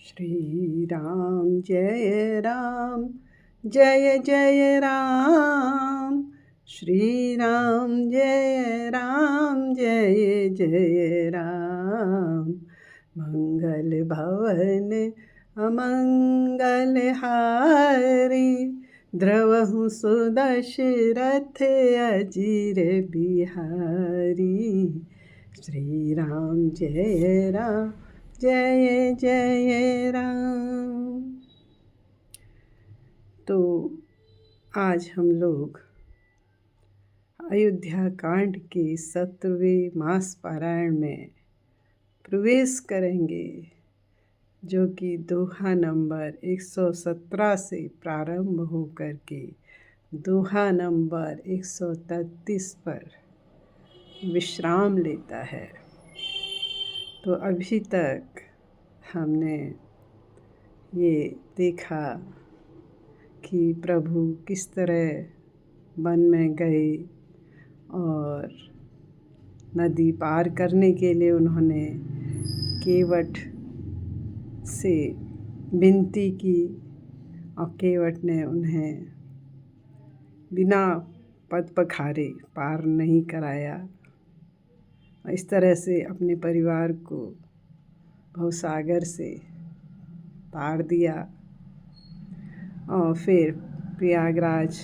श्री राम जय राम जय जय राम। श्री राम जय राम जय जय राम। मंगल भवन अमंगल हारी, द्रवहु सुदशरथ अजीर बिहारी। श्री राम जय राम जय जय राम। तो आज हम लोग अयोध्या कांड के 17वें मास पारायण में प्रवेश करेंगे, जो कि दोहा नंबर 117 से प्रारंभ होकर के दोहा नंबर 133 पर विश्राम लेता है। तो अभी तक हमने ये देखा कि प्रभु किस तरह वन में गए और नदी पार करने के लिए उन्होंने केवट से विनती की और केवट ने उन्हें बिना पद पखारे पार नहीं कराया। इस तरह से अपने परिवार को भवसागर से पार दिया और फिर प्रयागराज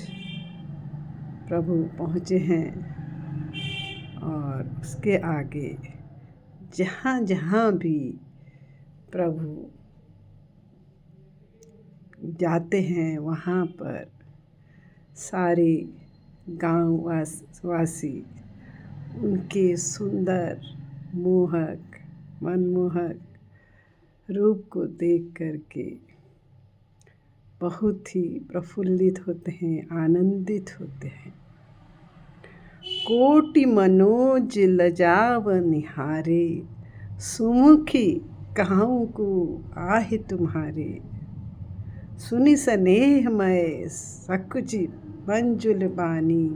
प्रभु पहुँचे हैं। और उसके आगे जहाँ जहाँ भी प्रभु जाते हैं वहाँ पर सारे गाँव वासी उनके सुंदर मोहक मनमोहक रूप को देख करके बहुत ही प्रफुल्लित होते हैं, आनंदित होते हैं। कोटि मनोज लजाव निहारे, सुमुखी कहूँ को आहे तुम्हारे। सुनि स्नेह मय सकुचि मंजुल बानी,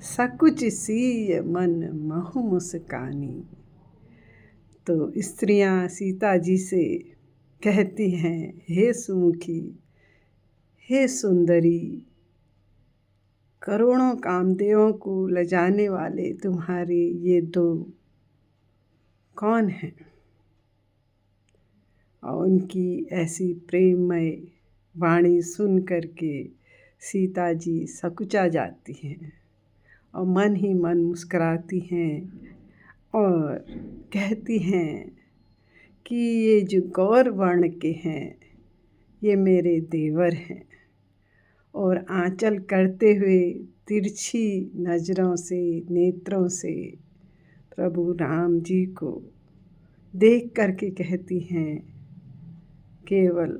सकुच सीय मन महु मुस्कानी। तो स्त्रियां सीता जी से कहती हैं, हे सुमुखी, हे सुंदरी, करोड़ों कामदेवों को लजाने वाले तुम्हारे ये दो कौन हैं। और उनकी ऐसी प्रेममय वाणी सुन करके सीता जी सकुचा जाती हैं और मन ही मन मुस्कुराती हैं और कहती हैं कि ये जो गौर वर्ण के हैं ये मेरे देवर हैं। और आंचल करते हुए तिरछी नज़रों से, नेत्रों से प्रभु राम जी को देख करके कहती हैं, केवल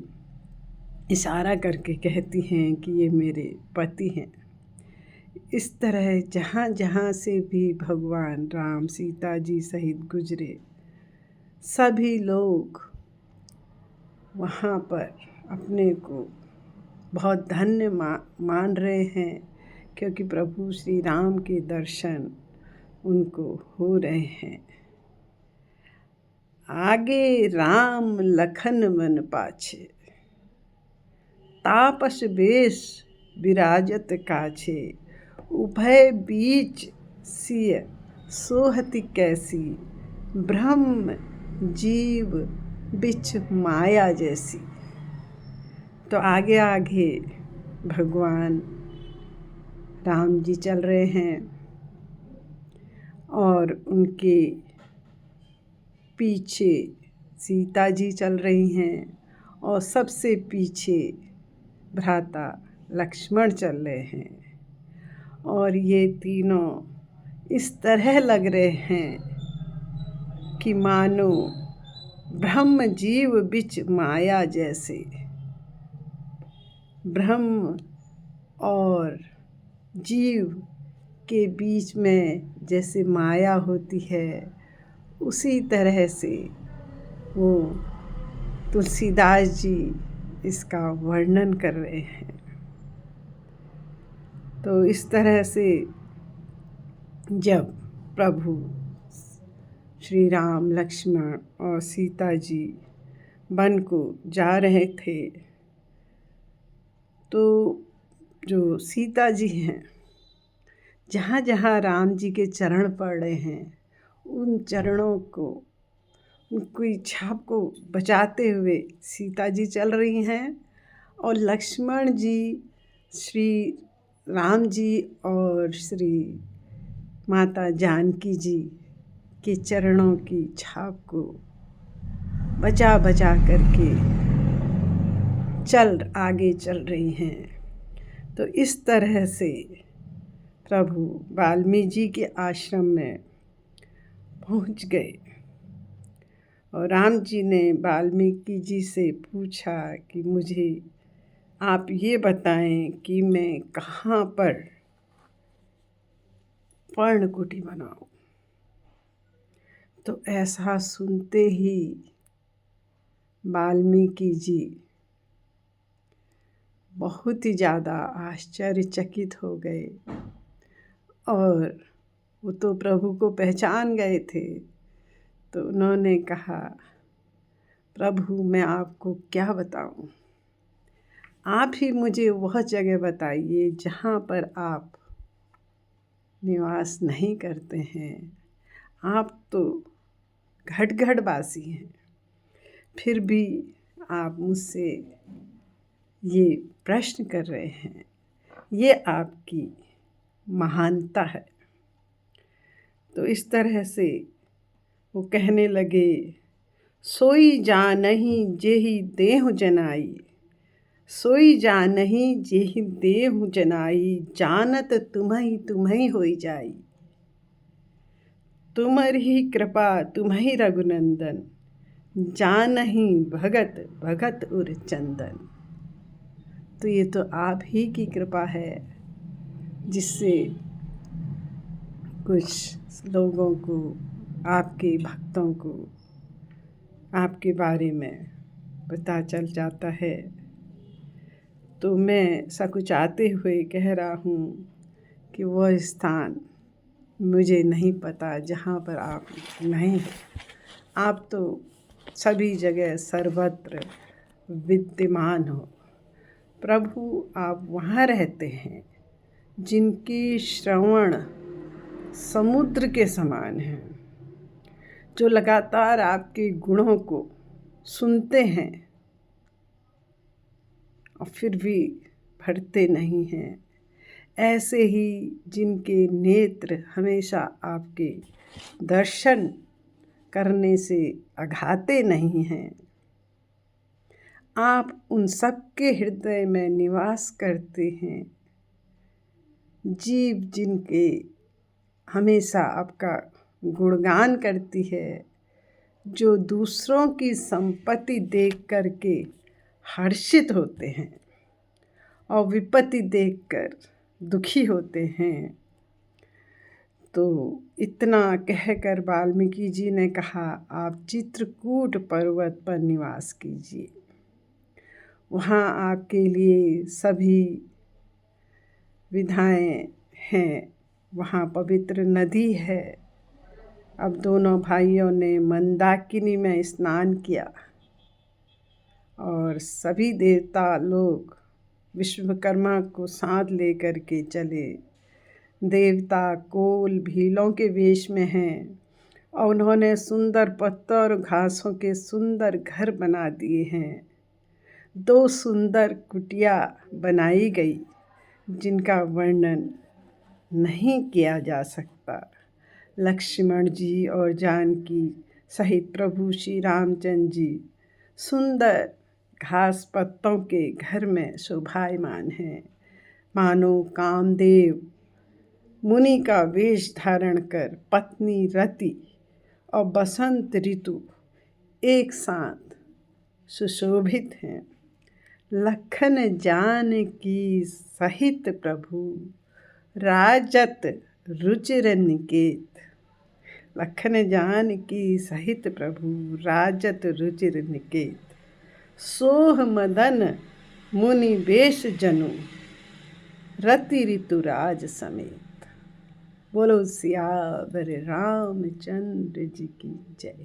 इशारा करके कहती हैं कि ये मेरे पति हैं। इस तरह जहाँ जहाँ से भी भगवान राम सीता जी सहित गुजरे, सभी लोग वहाँ पर अपने को बहुत धन्य मान रहे हैं, क्योंकि प्रभु श्री राम के दर्शन उनको हो रहे हैं। आगे राम लखन मन पाछे, तापस बेश विराजत काछे। उभय बीच सिय सोहति कैसी, ब्रह्म जीव बिच माया जैसी। तो आगे आगे भगवान राम जी चल रहे हैं और उनके पीछे सीता जी चल रही हैं और सबसे पीछे भ्राता लक्ष्मण चल रहे हैं। और ये तीनों इस तरह लग रहे हैं कि मानो ब्रह्म जीव बिच माया जैसे। ब्रह्म और जीव के बीच में जैसे माया होती है, उसी तरह से वो तुलसीदास जी इसका वर्णन कर रहे हैं। तो इस तरह से जब प्रभु श्री राम, लक्ष्मण और सीता जी वन को जा रहे थे तो जो सीता जी हैं, जहाँ जहाँ राम जी के चरण पड़ रहे हैं उन चरणों को, उनकी छाप को बचाते हुए सीता जी चल रही हैं और लक्ष्मण जी श्री राम जी और श्री माता जानकी जी के चरणों की छाप को बचा बचा करके आगे चल रही हैं। तो इस तरह से प्रभु वाल्मीकि जी के आश्रम में पहुंच गए और राम जी ने वाल्मीकि जी से पूछा कि मुझे आप ये बताएं कि मैं कहाँ पर पर्णकुटी बनाऊं। तो ऐसा सुनते ही वाल्मीकि जी बहुत ही ज़्यादा आश्चर्यचकित हो गए और वो तो प्रभु को पहचान गए थे। तो उन्होंने कहा, प्रभु मैं आपको क्या बताऊं, आप ही मुझे वह जगह बताइए जहाँ पर आप निवास नहीं करते हैं। आप तो घट वासी हैं, फिर भी आप मुझसे ये प्रश्न कर रहे हैं, ये आपकी महानता है। तो इस तरह से वो कहने लगे, सोई जानहि जेहि देहु जनाई, सोई जानहि जेहि देहु जनाई, जानत तुम्हि तुम्हि होई जाई, तुम्हारी कृपा तुम्हि रघुनंदन, जानहि भगत भगत उर चंदन। तो ये तो आप ही की कृपा है जिससे कुछ लोगों को, आपके भक्तों को आपके बारे में पता चल जाता है। तो मैं सकुचाते हुए कह रहा हूँ कि वह स्थान मुझे नहीं पता जहाँ पर आप नहीं हैं। आप तो सभी जगह सर्वत्र विद्यमान हो। प्रभु आप वहाँ रहते हैं जिनकी श्रवण समुद्र के समान है, जो लगातार आपके गुणों को सुनते हैं और फिर भी भरते नहीं हैं। ऐसे ही जिनके नेत्र हमेशा आपके दर्शन करने से अघाते नहीं हैं। आप उन सबके हृदय में निवास करते हैं। जीव जिनके हमेशा आपका गुणगान करती है, जो दूसरों की संपत्ति देख करके हर्षित होते हैं और विपत्ति देखकर दुखी होते हैं। तो इतना कहकर वाल्मीकि जी ने कहा, आप चित्रकूट पर्वत पर निवास कीजिए। वहाँ आपके लिए सभी विधाएं हैं। वहाँ पवित्र नदी है। अब दोनों भाइयों ने मंदाकिनी में स्नान किया और सभी देवता लोग विश्वकर्मा को साथ लेकर के चले। देवता कोल भीलों के वेश में हैं और उन्होंने सुंदर पत्तों और घासों के सुंदर घर बना दिए हैं। 2 सुंदर कुटिया बनाई गई जिनका वर्णन नहीं किया जा सकता। लक्ष्मण जी और जानकी सहित प्रभु श्री रामचंद्र जी सुंदर घास पत्तों के घर में शोभायमान हैं। मानो कामदेव मुनि का वेश धारण कर पत्नी रति और बसंत ऋतु एक साथ सुशोभित हैं। लखन जानकी सहित प्रभु राजत रुचिर निकेत, लखन जानकी सहित प्रभु राजत रुचिर निकेत, सोह मदन मुनि वेश जनु रति ऋतुराज समेत। बोलो सियावर रामचंद्र जी की जय।